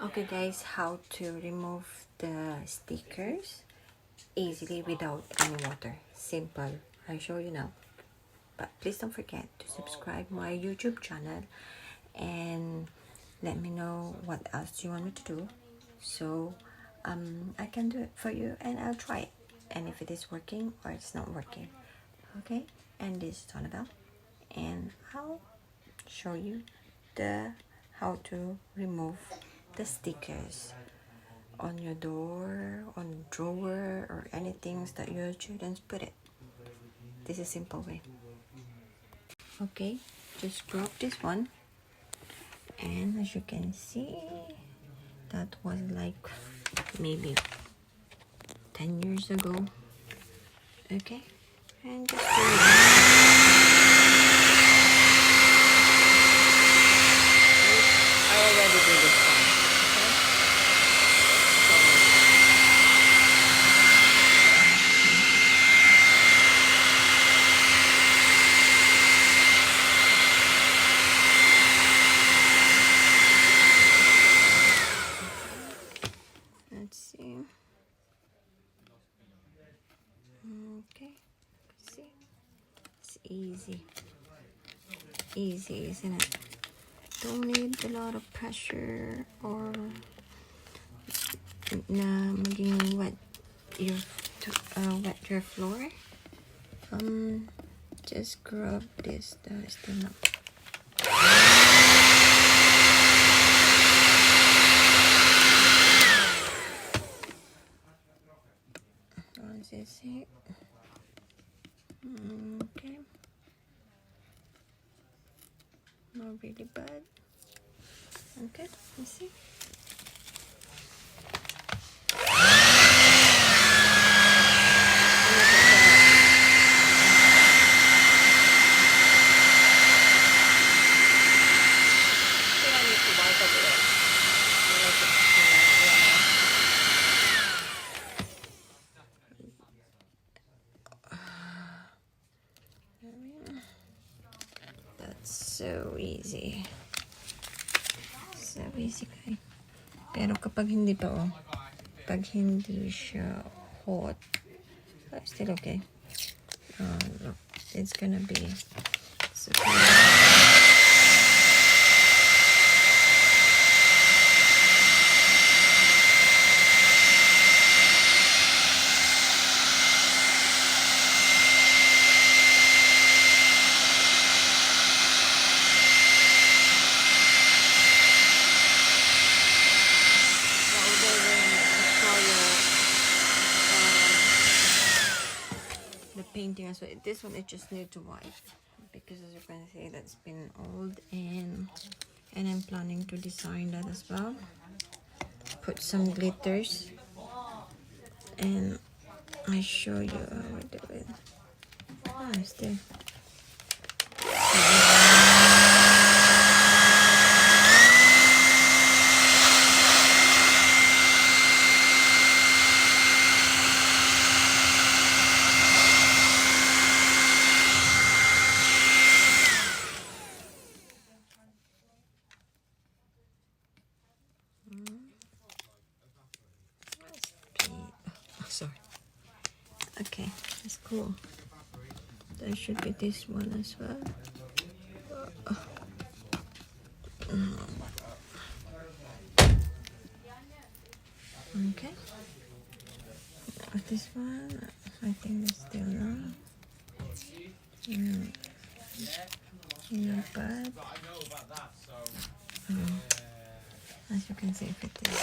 Okay guys, how to remove the stickers easily without any water. Simple. I'll show you now. But please don't forget to subscribe my YouTube channel and let me know what else you want me to do, so I can do it for you and I'll try it. And if it is working or it's not working, okay? And this is Annabelle, and I'll show you how to remove the stickers on your door, on drawer, or anything that your children put it. This is a simple way. Okay, just grab this one, and as you can see, that was like maybe 10 years ago. Okay, and just do it. I already did this one. Let's see. Okay, see, it's easy, isn't it? Don't need a lot of pressure or na maging wet your floor. Just grab this. That is still not. Once you see, okay, not really bad. Okay, you see. That's so easy. So easy, guys. Pero kapag hindi pa, pag hindi siya hot, still okay. Look, it's gonna be super. Painting as well. This one I just need to wipe because as you can see that's been old, and I'm planning to design that as well. Put some glitters, and I show you how I do it. Still. Sorry. Okay, that's cool. There should be this one as well. Okay. This one, I think it's still not. Not bad. As you can see, if it is.